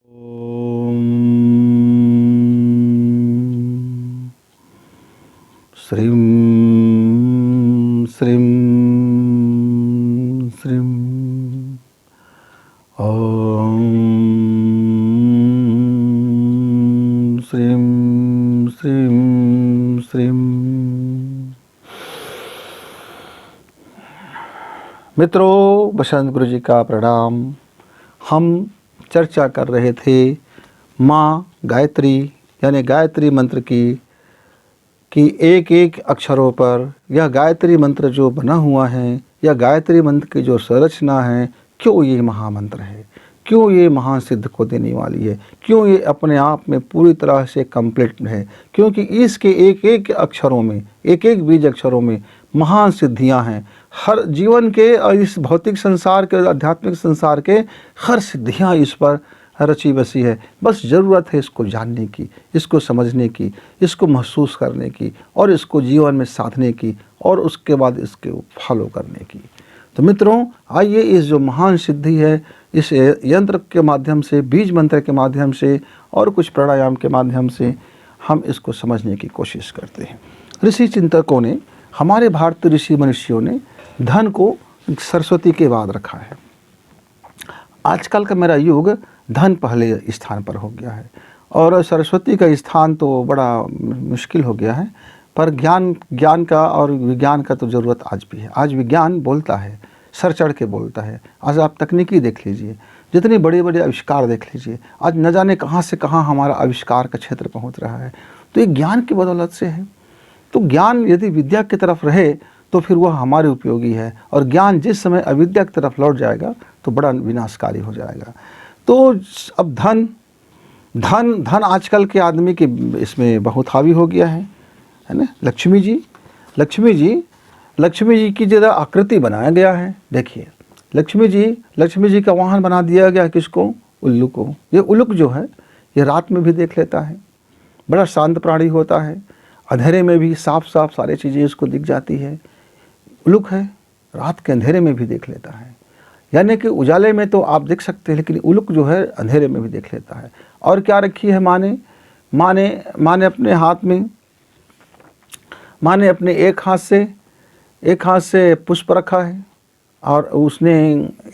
ओम श्रीं श्रीं श्रीं ओम श्रीं श्रीं श्रीं। मित्रों, बसंत गुरु जी का प्रणाम। हम चर्चा कर रहे थे माँ गायत्री यानी गायत्री मंत्र की एक एक अक्षरों पर यह गायत्री मंत्र जो बना हुआ है, यह गायत्री मंत्र की जो संरचना है, क्यों ये महामंत्र है, क्यों ये महान सिद्ध को देने वाली है, क्यों ये अपने आप में पूरी तरह से कंप्लीट है, क्योंकि इसके एक एक अक्षरों में, एक एक बीज अक्षरों में महान सिद्धियां हैं। हर जीवन के और इस भौतिक संसार के, आध्यात्मिक संसार के हर सिद्धियां इस पर रची बसी है। बस ज़रूरत है इसको जानने की, इसको समझने की, इसको महसूस करने की और इसको जीवन में साधने की और उसके बाद इसके फॉलो करने की। तो मित्रों, आइए इस जो महान सिद्धि है, इस यंत्र के माध्यम से, बीज मंत्र के माध्यम से और कुछ प्राणायाम के माध्यम से हम इसको समझने की कोशिश करते हैं। ऋषि चिंतकों ने, हमारे भारतीय ऋषि मनुष्यों ने धन को सरस्वती के बाद रखा है। आजकल का मेरा युग धन पहले स्थान पर हो गया है और सरस्वती का स्थान तो बड़ा मुश्किल हो गया है, पर ज्ञान का और विज्ञान का तो ज़रूरत आज भी है। आज विज्ञान बोलता है, सर चढ़ के बोलता है। आज आप तकनीकी देख लीजिए, जितने बड़े बड़े आविष्कार देख लीजिए, आज न जाने कहाँ से कहाँ हमारा आविष्कार का क्षेत्र पहुँच रहा है। तो ये ज्ञान की बदौलत से है। तो ज्ञान यदि विद्या की तरफ रहे तो फिर वह हमारे उपयोगी है, और ज्ञान जिस समय अविद्या की तरफ लौट जाएगा तो बड़ा विनाशकारी हो जाएगा। तो अब धन आजकल के आदमी के इसमें बहुत हावी हो गया है ना। लक्ष्मी जी की ज़रा आकृति बनाया गया है। देखिए, लक्ष्मी जी का वाहन बना दिया गया किसको? उल्लू को। ये उल्लू जो है, ये रात में भी देख लेता है, बड़ा शांत प्राणी होता है, अंधेरे में भी साफ सारी चीज़ें इसको दिख जाती है। उल्लू है, रात के अंधेरे में भी देख लेता है, यानी कि उजाले में तो आप देख सकते हैं, लेकिन उल्लू जो है अंधेरे में भी देख लेता है। और क्या रखी है माँ ने अपने हाथ में, माँ ने अपने एक हाथ से पुष्प रखा है और उसने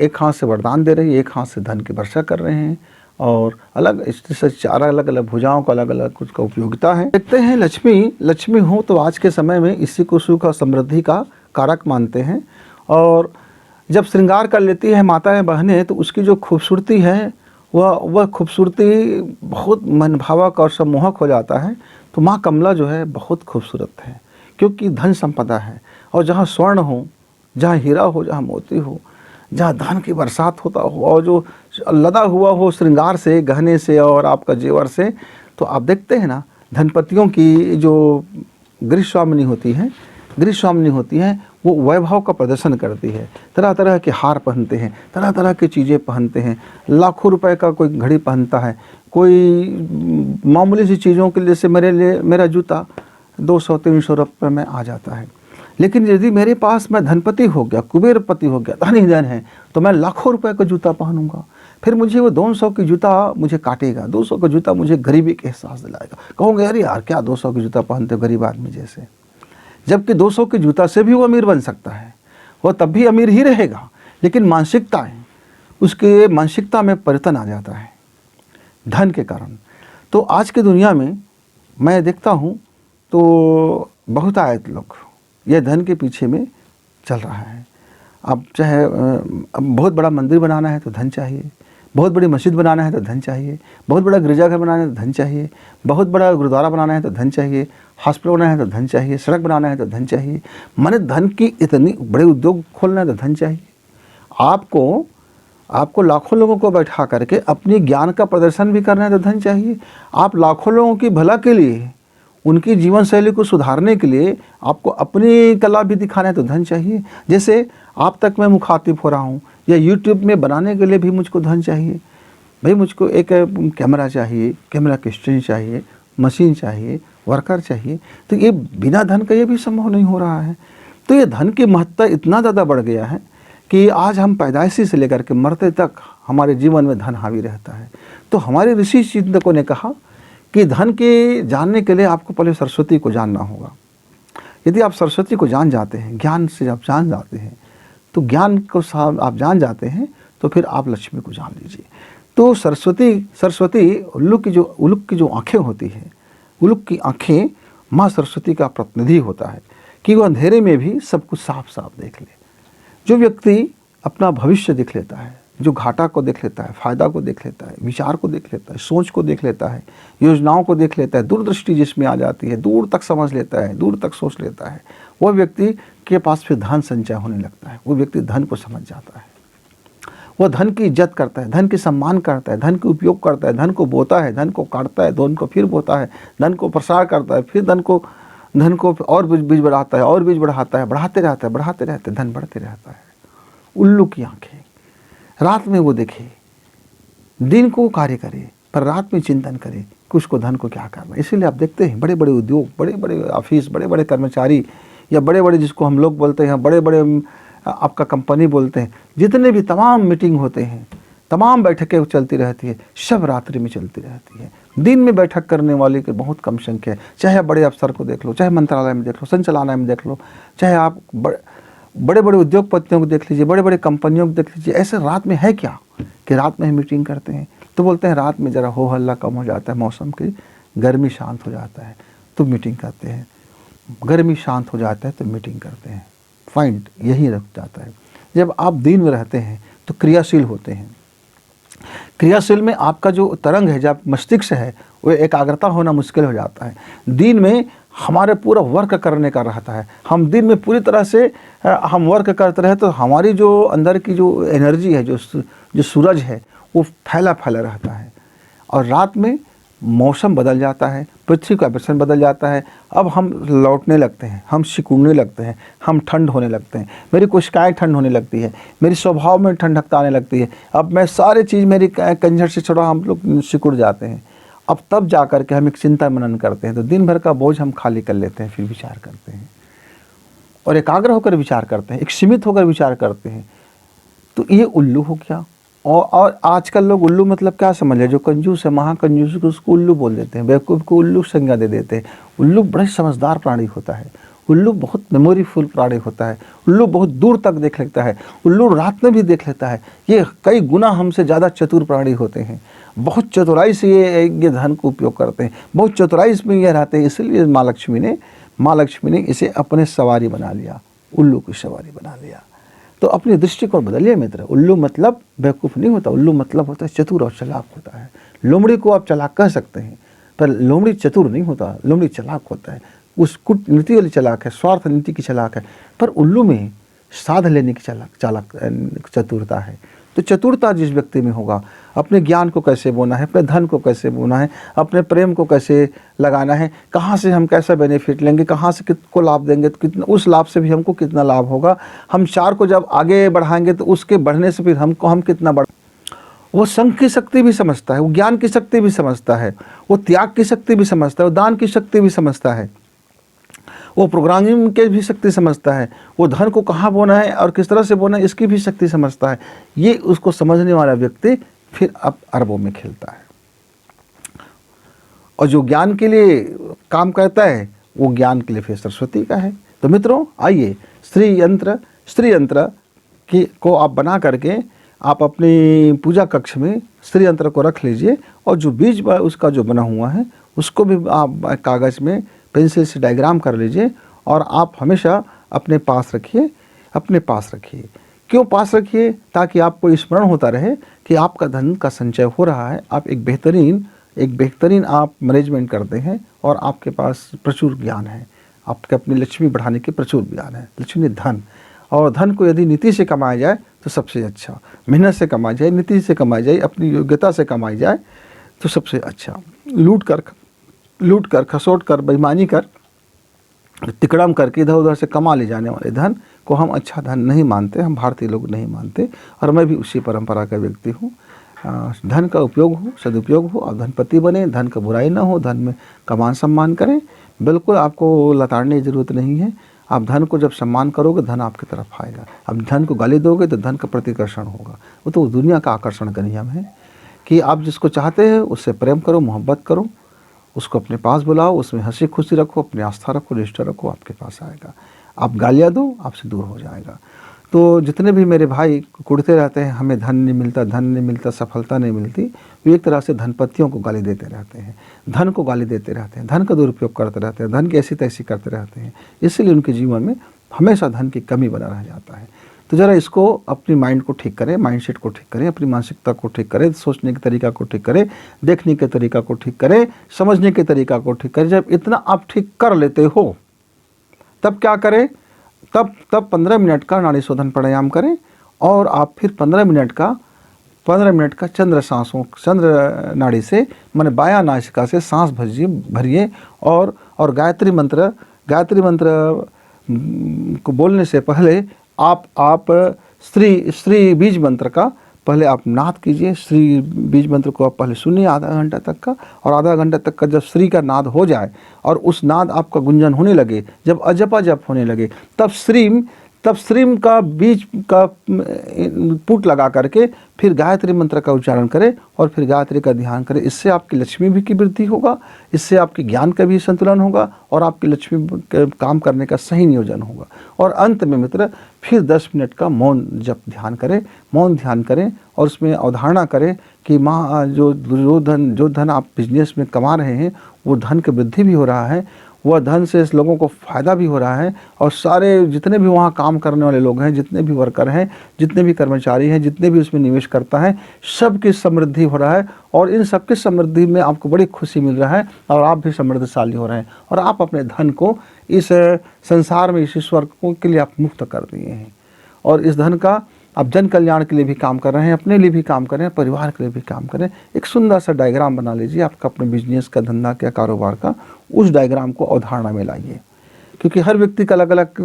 एक हाथ से वरदान दे रही है, एक हाथ से धन की वर्षा कर रहे हैं, और अलग इससे चार अलग अलग भुजाओं का अलग अलग कुछ का उपयोगिता है। देखते हैं, लक्ष्मी हो तो आज के समय में इसी को सुख और समृद्धि का कारक मानते हैं। और जब श्रृंगार कर लेती है माताएं बहनें, तो उसकी जो खूबसूरती है वह खूबसूरती बहुत मनभावक और सम्मोहक हो जाता है। तो माँ कमला जो है बहुत खूबसूरत है, क्योंकि धन संपदा है। और जहाँ स्वर्ण हो, जहाँ हीरा हो, जहाँ मोती हो, जहाँ धन की बरसात होता हो और जो लदा हुआ हो श्रृंगार से, गहने से और आपका जेवर से, तो आप देखते हैं ना, धनपतियों की जो गृहस्वामिनी होती हैं वो वैभव का प्रदर्शन करती है। तरह तरह के हार पहनते हैं, तरह तरह की चीज़ें पहनते हैं, लाखों रुपए का कोई घड़ी पहनता है, कोई मामूली सी चीज़ों के लिए, जैसे मेरा जूता 200-300 रुपये में आ जाता है। लेकिन यदि मेरे पास मैं धनपति हो गया, कुबेरपति हो गया, धन ही धन है, तो मैं लाखों रुपए का जूता पहनूंगा। फिर मुझे वो 200 की जूता मुझे काटेगा, 200 का जूता मुझे गरीबी के एहसास दिलाएगा। कहूँगा अरे यार, क्या 200 की जूता पहनते हो गरीब आदमी जैसे। जबकि 200 के जूता से भी वो अमीर बन सकता है, वो तब भी अमीर ही रहेगा, लेकिन उसके मानसिकता में परिवर्तन आ जाता है धन के कारण। तो आज की दुनिया में मैं देखता हूँ तो बहुत आयत लोग ये धन के पीछे में चल रहा है। अब चाहे बहुत बड़ा मंदिर बनाना है तो धन चाहिए, बहुत बड़ी मस्जिद बनाना है तो धन चाहिए, बहुत बड़ा गिरजाघर बनाना है तो धन चाहिए, बहुत बड़ा गुरुद्वारा बनाना है तो धन चाहिए, हॉस्पिटल बनाना है तो धन चाहिए, सड़क बनाना है तो धन चाहिए। माने धन की इतनी बड़े उद्योग खोलना है तो धन चाहिए। आपको लाखों लोगों को बैठा करके अपनी ज्ञान का प्रदर्शन भी करना है तो धन चाहिए। आप लाखों लोगों की भला के लिए, उनकी जीवन शैली को सुधारने के लिए आपको अपनी कला भी दिखाना है तो धन चाहिए। जैसे आप तक मैं मुखातिब हो रहा हूँ, या यूट्यूब में बनाने के लिए भी मुझको धन चाहिए। भाई मुझको एक कैमरा चाहिए, कैमरा की स्टैंड चाहिए, मशीन चाहिए, वर्कर चाहिए। तो ये बिना धन का ये भी संभव नहीं हो रहा है। तो ये धन की महत्ता इतना ज़्यादा बढ़ गया है कि आज हम पैदाइशी से लेकर के मरते तक हमारे जीवन में धन हावी रहता है। तो हमारे ऋषि चिंतकों ने कहा कि धन के जानने के लिए आपको पहले सरस्वती को जानना होगा। यदि आप सरस्वती को जान जाते हैं, ज्ञान से आप जान जाते हैं, तो ज्ञान को आप जान जाते हैं, तो फिर आप लक्ष्मी को जान लीजिए। तो सरस्वती उल्लू की जो आँखें होती हैं, उल्लू की आँखें माँ सरस्वती का प्रतिनिधि होता है कि वो अंधेरे में भी सब कुछ साफ साफ देख ले। जो व्यक्ति अपना भविष्य देख लेता है, जो घाटा को देख लेता है, फायदा को देख लेता है, विचार को देख लेता है, सोच को देख लेता है, योजनाओं को देख लेता है, दूरदृष्टि जिसमें आ जाती है, दूर तक समझ लेता है, दूर तक सोच लेता है, वह व्यक्ति के पास फिर धन संचय होने लगता है। वो व्यक्ति धन को समझ जाता है, वह धन की इज्जत करता है, धन की सम्मान करता है, धन का उपयोग करता है, धन को बोता है, धन को काटता है, धन को फिर बोता है, धन को प्रसार करता है, फिर धन को और बीज बढ़ाता है और बीज बढ़ाता है, बढ़ाते रहते धन बढ़ते रहता है। उल्लू की आंखें, रात में वो देखे, दिन को कार्य करे पर रात में चिंतन करे कि उसको धन को क्या करना है। इसीलिए आप देखते हैं बड़े बड़े उद्योग, बड़े बड़े ऑफिस, बड़े बड़े कर्मचारी या बड़े बड़े जिसको हम लोग बोलते हैं बड़े बड़े आपका कंपनी बोलते हैं, जितने भी तमाम मीटिंग होते हैं, तमाम बैठकें चलती रहती है, सब रात्रि में चलती रहती है। दिन में बैठक करने वाले की बहुत कम संख्या है। चाहे आप बड़े अफसर को देख लो, चाहे मंत्रालय में देख लो, संचालनालय में देख लो, चाहे आप बड़े बड़े उद्योगपतियों को देख लीजिए, बड़े बड़े कंपनियों को देख लीजिए। ऐसे रात में है क्या कि रात में ही मीटिंग करते हैं? तो बोलते हैं रात में ज़रा हो हल्ला कम हो जाता है, मौसम की गर्मी शांत हो जाता है तो मीटिंग करते हैं, गर्मी शांत हो जाता है तो मीटिंग करते हैं। पॉइंट यही रख जाता है। जब आप दिन में रहते हैं तो क्रियाशील होते हैं। क्रियाशील में आपका जो तरंग है, जब मस्तिष्क है, वो एकाग्रता होना मुश्किल हो जाता है। दिन में हमारे पूरा वर्क करने का रहता है, हम दिन में पूरी तरह से हम वर्क करते रहे तो हमारी जो अंदर की जो एनर्जी है, जो सूरज है, वो फैला रहता है। और रात में मौसम बदल जाता है, पृथ्वी का आकर्षण बदल जाता है। अब हम लौटने लगते हैं, हम सिकुड़ने लगते हैं, हम ठंड होने लगते हैं, मेरी कोशिकाएं ठंड होने लगती है, मेरी स्वभाव में ठंडकता आने लगती है। अब मैं सारी चीज़ मेरी कंजर से छोड़ा हम लोग सिकुड़ जाते हैं। अब तब जा कर के हम एक चिंता मनन करते हैं, तो दिन भर का बोझ हम खाली कर लेते हैं, फिर विचार करते हैं और एकाग्र होकर विचार करते हैं, एक सीमित होकर विचार करते हैं। तो ये उल्लू हो गया। और आजकल लोग उल्लू मतलब क्या समझ ले, जो कंजूस है, महाकंजूस को उसको उल्लू बोल देते हैं, बेवकूफ़ को उल्लू संज्ञा दे देते हैं। उल्लू बड़ा समझदार प्राणी होता है, उल्लू बहुत मेमोरीफुल प्राणी होता है, उल्लू बहुत दूर तक देख लेता है, उल्लू रात में भी देख लेता है। ये कई गुना हमसे ज़्यादा चतुर प्राणी होते हैं, बहुत चतुराई से ये धन को उपयोग करते हैं, बहुत चतुराई में ये रहते हैं। इसलिए माँ लक्ष्मी ने इसे अपने सवारी बना लिया, उल्लू की सवारी बना लिया। तो अपनी दृष्टिकोण बदलिए मित्र। उल्लू मतलब बेवकूफ़ नहीं होता, उल्लू मतलब होता है चतुर और चालाक होता है। लोमड़ी को आप चालाक कह सकते हैं, पर लोमड़ी चतुर नहीं होता, लोमड़ी चालाक होता है। उस कूटनीति वाली चालाक है, स्वार्थ नीति की चालाक है, पर उल्लू में साध लेने की चतुरता है। तो चतुरता जिस व्यक्ति में होगा, अपने ज्ञान को कैसे बोना है, अपने धन को कैसे बोना है, अपने प्रेम को कैसे लगाना है, कहाँ से हम कैसा बेनिफिट लेंगे, कहाँ से कितको लाभ देंगे तो कितना, उस लाभ से भी हमको कितना लाभ होगा, हम चार को जब आगे बढ़ाएंगे तो उसके बढ़ने से फिर हम कितना बढ़। वो संघ की शक्ति भी समझता है, वो ज्ञान की शक्ति भी समझता है, वो त्याग की शक्ति भी समझता है, वो दान की शक्ति भी समझता है, वो प्रोग्रामिंग के भी शक्ति समझता है, वो धन को कहाँ बोना है और किस तरह से बोना है इसकी भी शक्ति समझता है। ये उसको समझने वाला व्यक्ति फिर अब अरबों में खेलता है। और जो ज्ञान के लिए काम करता है वो ज्ञान के लिए फिर सरस्वती का है। तो मित्रों आइए, स्त्री यंत्र को आप बना करके आप अपनी पूजा कक्ष में स्त्री यंत्र को रख लीजिए, और जो बीज उसका जो बना हुआ है उसको भी आप कागज़ में पेंसिल से डायग्राम कर लीजिए और आप हमेशा अपने पास रखिए। क्यों पास रखिए? ताकि आपको स्मरण होता रहे कि आपका धन का संचय हो रहा है, आप एक बेहतरीन आप मैनेजमेंट करते हैं और आपके पास प्रचुर ज्ञान है, आपके अपनी लक्ष्मी बढ़ाने के प्रचुर ज्ञान है। लक्ष्मी धन, और धन को यदि नीति से कमाया जाए तो सबसे अच्छा, मेहनत से कमाई जाए, नीति से कमाई जाए, अपनी योग्यता से कमाई जाए तो सबसे अच्छा। लूट कर खसोट कर बेईमानी कर तिकड़म करके इधर उधर से कमा ले जाने वाले धन को हम अच्छा धन नहीं मानते, हम भारतीय लोग नहीं मानते, और मैं भी उसी परंपरा का व्यक्ति हूँ। धन का उपयोग हो, सदुपयोग हो, आप धनपति बने, धन का बुराई ना हो, धन में का मान सम्मान करें। बिल्कुल आपको लताड़ने की ज़रूरत नहीं है, आप धन को जब सम्मान करोगे धन आपकी तरफ आएगा। अब धन को गाली दोगे तो धन का प्रतिकर्षण होगा। वो तो दुनिया का आकर्षण का नियम है कि आप जिसको चाहते हैं उससे प्रेम करो, मोहब्बत करो, उसको अपने पास बुलाओ, उसमें हंसी खुशी रखो, अपनी आस्था रखो, निष्ठा रखो, आपके पास आएगा। आप गालियाँ दो, आपसे दूर हो जाएगा। तो जितने भी मेरे भाई कुड़ते रहते हैं हमें धन नहीं मिलता, धन नहीं मिलता, सफलता नहीं मिलती, वो एक तरह से धनपतियों को गाली देते रहते हैं, धन को गाली देते रहते हैं, धन का दुरुपयोग करते रहते हैं, धन की ऐसी तैसी करते रहते हैं। इसलिए उनके जीवन में हमेशा धन की कमी बना रह जाता है। तो ज़रा इसको अपनी माइंड को ठीक करें, माइंडसेट को ठीक करें, अपनी मानसिकता को ठीक करें, सोचने के तरीका को ठीक करें, देखने के तरीका को ठीक करें, समझने के तरीका को ठीक करें। जब इतना आप ठीक कर लेते हो तब क्या करें, तब 15 मिनट का नाड़ी शोधन प्राणायाम करें और आप फिर 15 मिनट का चंद्र नाड़ी से माने बायां नासिका से सांस भरिए और गायत्री मंत्र को बोलने से पहले आप श्री बीज मंत्र का पहले आप नाद कीजिए। श्री बीज मंत्र को आप पहले सुनिए आधा घंटा तक का, और आधा घंटा तक का जब श्री का नाद हो जाए और उस नाद आपका गुंजन होने लगे, जब अजपा जप होने लगे, तब श्रीम का बीज का पुट लगा करके फिर गायत्री मंत्र का उच्चारण करें और फिर गायत्री का ध्यान करें। इससे आपकी लक्ष्मी भी की वृद्धि होगा, इससे आपकी ज्ञान का भी संतुलन होगा और आपकी लक्ष्मी के काम करने का सही नियोजन होगा। और अंत में मित्र फिर 10 मिनट का मौन जप ध्यान करें और उसमें अवधारणा करें कि माँ जो धन आप बिजनेस में कमा रहे हैं वो धन की वृद्धि भी हो रहा है, वह धन से इस लोगों को फ़ायदा भी हो रहा है, और सारे जितने भी वहाँ काम करने वाले लोग हैं, जितने भी वर्कर हैं, जितने भी कर्मचारी हैं, जितने भी उसमें निवेश करता है, सबकी समृद्धि हो रहा है और इन सबकी समृद्धि में आपको बड़ी खुशी मिल रहा है और आप भी समृद्धशाली हो रहे हैं और आप अपने धन को इस संसार में, इस ईश्वर के लिए आप मुक्त कर दिए हैं। और इस धन का आप जन कल्याण के लिए भी काम कर रहे हैं, अपने लिए भी काम कर रहे हैं, परिवार के लिए भी काम करें। एक सुंदर सा डायग्राम बना लीजिए आपका अपने बिजनेस का, धंधा का, कारोबार का। उस डायग्राम को अवधारणा में लाइए, क्योंकि हर व्यक्ति का अलग अलग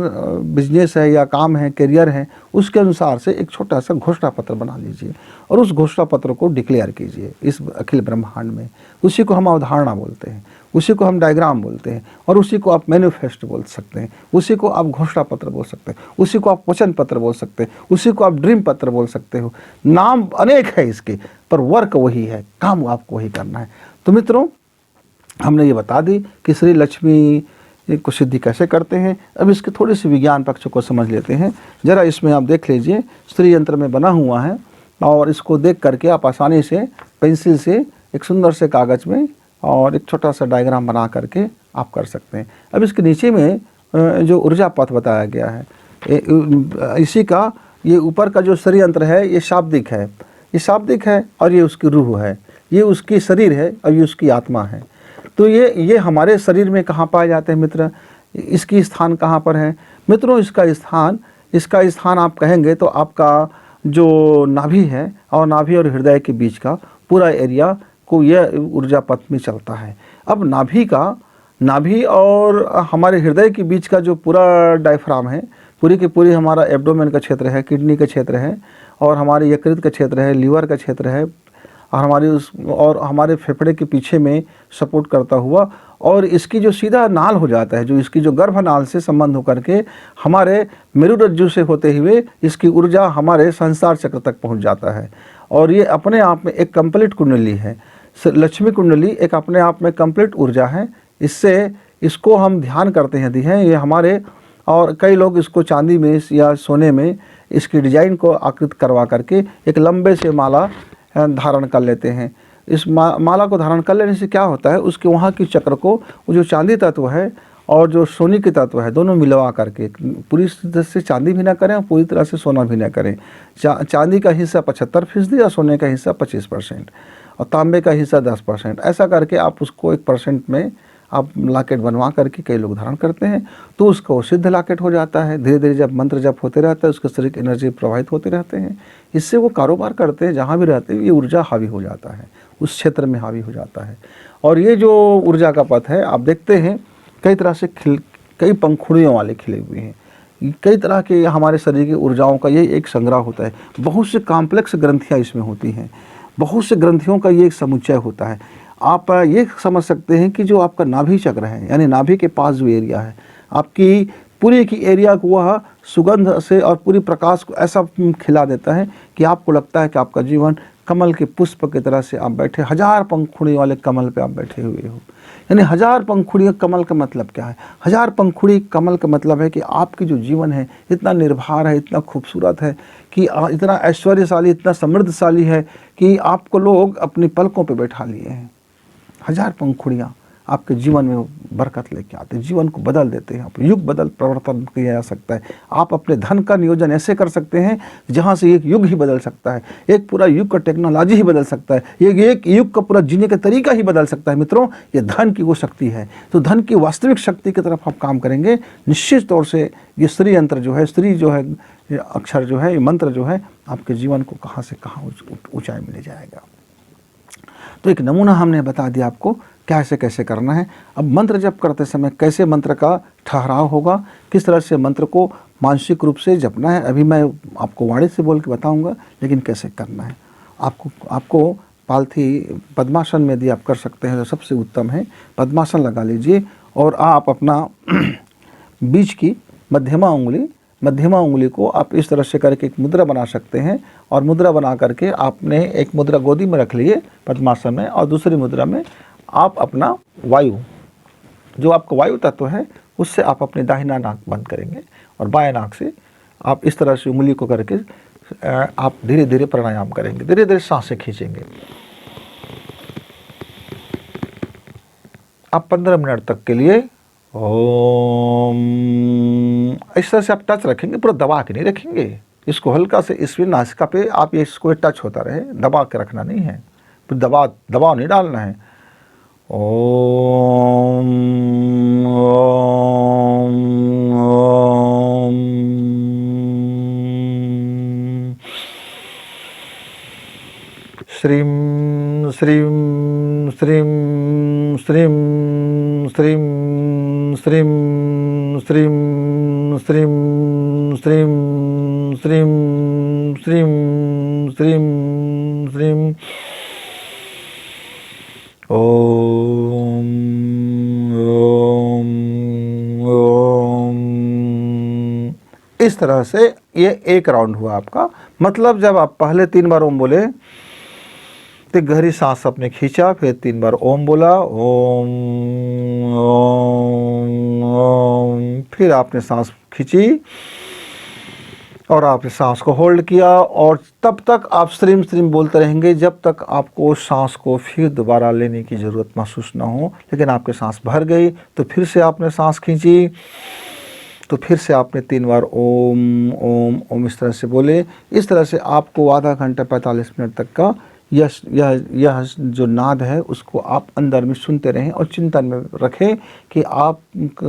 बिजनेस है या काम है, करियर है, उसके अनुसार से एक छोटा सा घोषणा पत्र बना लीजिए और उस घोषणा पत्र को डिक्लेयर कीजिए इस अखिल ब्रह्मांड में। उसी को हम अवधारणा बोलते हैं, उसी को हम डायग्राम बोलते हैं और उसी को आप मैनिफेस्ट बोल सकते हैं, उसी को आप घोषणा पत्र बोल सकते हैं, उसी को आप वचन पत्र बोल सकते हैं, उसी को आप ड्रीम पत्र बोल सकते हो। नाम अनेक है इसके, पर वर्क वही है, काम आपको वही करना है। तो मित्रों, हमने ये बता दी कि श्री लक्ष्मी को सिद्धि कैसे करते हैं। अब इसके थोड़ी सी विज्ञान पक्ष को समझ लेते हैं। ज़रा इसमें आप देख लीजिए, श्री यंत्र में बना हुआ है और इसको देख करके आप आसानी से पेंसिल से एक सुंदर से कागज़ में और एक छोटा सा डायग्राम बना करके आप कर सकते हैं। अब इसके नीचे में जो ऊर्जा पथ बताया गया है, इसी का ये ऊपर का जो श्री यंत्र है ये शाब्दिक है, ये शाब्दिक है और ये उसकी रूह है, ये उसकी शरीर है और ये उसकी आत्मा है। तो ये हमारे शरीर में कहाँ पाए जाते हैं मित्र, इसकी स्थान कहाँ पर है मित्रों? इसका स्थान आप कहेंगे तो आपका जो नाभि है और नाभि और हृदय के बीच का पूरा एरिया को यह ऊर्जा पथ में चलता है। अब नाभि और हमारे हृदय के बीच का जो पूरा डायफ्राम है, पूरी की पूरी हमारा एब्डोमेन का क्षेत्र है, किडनी का क्षेत्र है और हमारे यकृत का क्षेत्र है, लीवर का क्षेत्र है और हमारे फेफड़े के पीछे में सपोर्ट करता हुआ, और इसकी जो सीधा नाल हो जाता है, जो इसकी जो गर्भनाल से संबंध होकर के हमारे मेरुरज्जु से होते हुए इसकी ऊर्जा हमारे संसार चक्र तक पहुंच जाता है। और ये अपने आप में एक कंप्लीट कुंडली है। लक्ष्मी कुंडली एक अपने आप में कंप्लीट ऊर्जा है। इसको हम ध्यान करते हैं ये हमारे, और कई लोग इसको चांदी में या सोने में इसकी डिजाइन को आकृत करवा करके एक लंबे से माला धारण कर लेते हैं। इस माला को धारण कर लेने से क्या होता है, उसके वहाँ की चक्र को वो जो चांदी तत्व है और जो सोने की तत्व है दोनों मिलवा करके, पूरी तरह से चांदी भी ना करें और पूरी तरह से सोना भी ना करें। चांदी का हिस्सा 75% और सोने का हिस्सा 25% और तांबे का हिस्सा 10%, ऐसा करके आप उसको 1% में आप लॉकेट बनवा करके कई लोग धारण करते हैं, तो उसका वो सिद्ध लॉकेट हो जाता है। धीरे धीरे जब मंत्र जप होते रहता है उसके शरीर की एनर्जी प्रवाहित होते रहते हैं, इससे वो कारोबार करते हैं, जहाँ भी रहते हैं ये ऊर्जा हावी हो जाता है, उस क्षेत्र में हावी हो जाता है। और ये जो ऊर्जा का पथ है आप देखते हैं कई तरह से कई पंखुड़ियों वाले खिले हुए हैं, कई तरह के हमारे शरीर की ऊर्जाओं का ये एक संग्रह होता है। बहुत से कॉम्प्लेक्स ग्रंथियाँ इसमें होती हैं, बहुत से ग्रंथियों का ये एक समुच्चय होता है। आप ये समझ सकते हैं कि जो आपका नाभि चक्र है, यानी नाभि के पास जो एरिया है, आपकी पूरे की एरिया को वह सुगंध से और पूरी प्रकाश को ऐसा खिला देता है कि आपको लगता है कि आपका जीवन कमल के पुष्प की तरह से आप बैठे, 1000 पंखुड़ी वाले कमल पे आप बैठे हुए हो। यानी 1000 पंखुड़ी कमल का मतलब क्या है? 1000 पंखुड़ी कमल का मतलब है कि आपकी जो जीवन है इतना निर्भर है, इतना खूबसूरत है कि इतना ऐश्वर्यशाली, इतना समृद्धशाली है कि आपको लोग अपनी पलकों पे बैठा लिए हैं। 1000 पंखुड़ियाँ आपके जीवन में बरकत लेके आते हैं, जीवन को बदल देते हैं। युग बदल परिवर्तन किया जा सकता है। आप अपने धन का नियोजन ऐसे कर सकते हैं जहाँ से एक युग ही बदल सकता है, एक पूरा युग का टेक्नोलॉजी ही बदल सकता है, एक युग का पूरा जीने का तरीका ही बदल सकता है। मित्रों, ये धन की वो शक्ति है। तो धन की वास्तविक शक्ति की तरफ आप काम करेंगे, निश्चित तौर से ये श्री यंत्र जो है, श्री जो है, अक्षर जो है, ये मंत्र जो है, आपके जीवन को कहाँ से कहाँ ऊंचाई में ले जाएगा। तो एक नमूना हमने बता दिया आपको कैसे कैसे करना है। अब मंत्र जप करते समय कैसे मंत्र का ठहराव होगा, किस तरह से मंत्र को मानसिक रूप से जपना है, अभी मैं आपको वाणी से बोल के बताऊंगा, लेकिन कैसे करना है। आपको पालथी पद्मासन में यदि आप कर सकते हैं तो सबसे उत्तम है। पद्मासन लगा लीजिए और आप अपना बीच की मध्यमा उंगली को आप इस तरह से करके एक मुद्रा बना सकते हैं, और मुद्रा बना करके आपने एक मुद्रा गोदी में रख लिए पद्मासन में, और दूसरी मुद्रा में आप अपना वायु, जो आपका वायु तत्व है, उससे आप अपने दाहिना नाक बंद करेंगे और बाएं नाक से आप इस तरह से उंगली को करके आप धीरे धीरे प्राणायाम करेंगे, धीरे धीरे सांसें खींचेंगे। आप 15 मिनट तक के लिए ओम इस तरह से आप टच रखेंगे, पूरा दबा के नहीं रखेंगे, इसको हल्का से इस नासिका पे आप ये इसको टच होता रहे, दबा के रखना नहीं है, फिर दबाव नहीं डालना है। ओम ओम ओम श्रीं श्रीं श्रीं श्रीं श्रीं श्रीं श्रीं श्रीं श्रीं श्रीं श्रीं श्रीं श्रीं ओम ओम ओम। इस तरह से ये एक राउंड हुआ आपका। मतलब जब आप पहले 3 बार ओम बोले तो गहरी सांस अपने खींचा, फिर 3 बार ओम बोला, ओम ओम ओम, फिर आपने सांस खींची और आपने सांस को होल्ड किया, और तब तक आप श्रीम श्रीम बोलते रहेंगे जब तक आपको सांस को फिर दोबारा लेने की ज़रूरत महसूस ना हो। लेकिन आपके सांस भर गई तो फिर से आपने सांस खींची, तो फिर से आपने 3 बार ओम ओम ओम इस तरह से बोले। इस तरह से आपको आधा घंटा 45 मिनट तक का यह जो नाद है उसको आप अंदर में सुनते रहें और चिंतन में रखें कि आप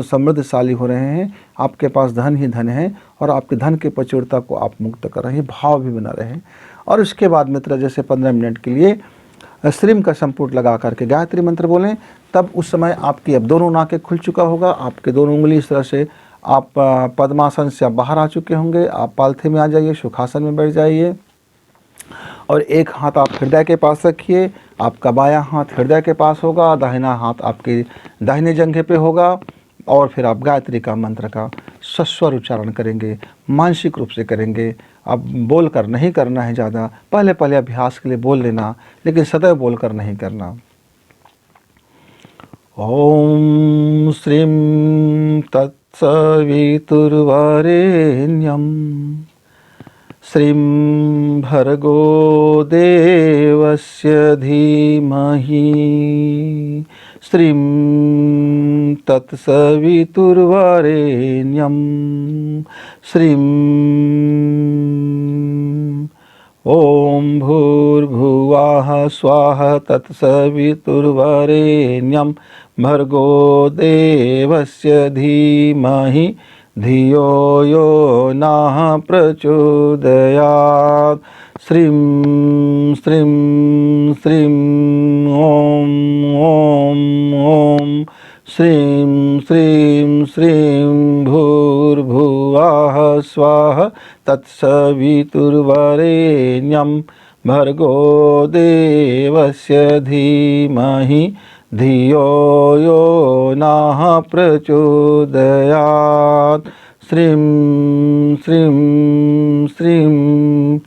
समृद्धशाली हो रहे हैं, आपके पास धन ही धन है, और आपके धन की प्रचुरता को आप मुक्त कर रहे हैं, भाव भी बना रहे हैं। और उसके बाद मित्र जैसे 15 मिनट के लिए श्रीम का संपुट लगा करके गायत्री मंत्र बोलें, तब उस समय आपकी अब दोनों नाकें खुल चुका होगा, आपके दोनों उंगली इस तरह से आप पद्मासन से आप बाहर आ चुके होंगे। आप पालथी में आ जाइए, सुखासन में बैठ जाइए, और एक हाथ आप हृदय के पास रखिए। आपका बायां हाथ हृदय के पास होगा, दाहिना हाथ आपके दाहिने जंघे पे होगा, और फिर आप गायत्री का मंत्र का सस्वर उच्चारण करेंगे, मानसिक रूप से करेंगे। अब बोल कर नहीं करना है ज़्यादा, पहले पहले अभ्यास के लिए बोल लेना, लेकिन सदैव बोल कर नहीं करना। ओम श्रीं तत्सवितुर्वरेण्यं श्रीं भर्गो देवस्य धीमहि श्रीं तत्सवितुर्वरेण्यं श्रीं ओम भूर्भुवः स्वः तत्सवितुर्वरेण्यं भर्गो देवस्य धीमहि धियो यो नः प्रचोदयात्। श्रीं श्रीं श्रीं ओम ओम ओम श्रीं श्रीं श्रीं भूर्भुवः स्वः तत्सवितुर्वरेण्यं भर्गो देवस्य धीमहि धियो यो नः प्रचोदयात्। श्रीं श्रीं श्रीं।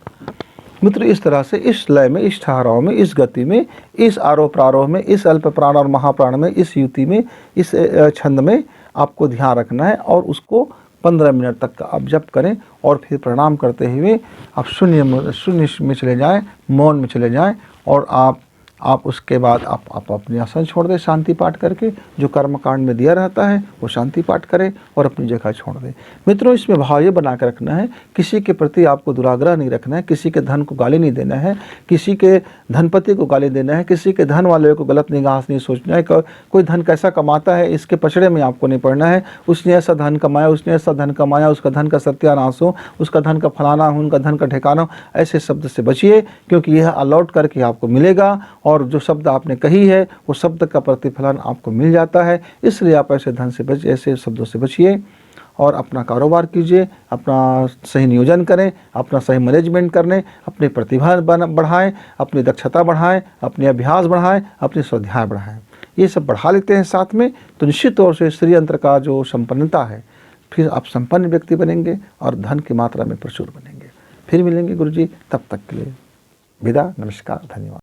मित्र, इस तरह से इस लय में, इस ठहराव में, इस गति में, इस आरोह प्रारोह में, इस अल्प प्राण और महाप्राण में, इस युति में, इस छंद में आपको ध्यान रखना है और उसको 15 मिनट तक का आप जप करें और फिर प्रणाम करते हुए आप शून्य में चले जाएं, मौन में चले जाएं और आप उसके बाद आप अपनी आसन छोड़ दें शांति पाठ करके। जो कर्म कांड में दिया रहता है वो शांति पाठ करें और अपनी जगह छोड़ दें। मित्रों, इसमें भाव ये बना कर रखना है, किसी के प्रति आपको दुराग्रह नहीं रखना है, किसी के धन को गाली नहीं देना है, किसी के धनपति को गाली देना है, किसी के धन वाले को गलत निगाह से नहीं सोचना है। कोई धन कैसा कमाता है इसके पचड़े में आपको नहीं पड़ना है। उसने ऐसा धन कमाया, उसने ऐसा धन कमाया, उसका धन का सत्यानाश हो, उसका धन का फलाना हो, उनका धन का ठिकाना हो, ऐसे शब्द से बचिए, क्योंकि यह अलौट करके आपको मिलेगा और जो शब्द आपने कही है वो शब्द का प्रतिफलन आपको मिल जाता है। इसलिए आप ऐसे धन से बचिए, ऐसे शब्दों से बचिए और अपना कारोबार कीजिए, अपना सही नियोजन करें, अपना सही मैनेजमेंट करने, अपनी प्रतिभा बढ़ाएं, अपनी दक्षता बढ़ाएं, अपने अभ्यास बढ़ाएं, अपनी स्वाध्याय बढ़ाएं। ये सब बढ़ा लेते हैं साथ में तो निश्चित तौर से श्री यंत्र का जो संपन्नता है, फिर आप संपन्न व्यक्ति बनेंगे और धन की मात्रा में प्रचुर बनेंगे। फिर मिलेंगे गुरुजी, तब तक के लिए विदा। नमस्कार, धन्यवाद।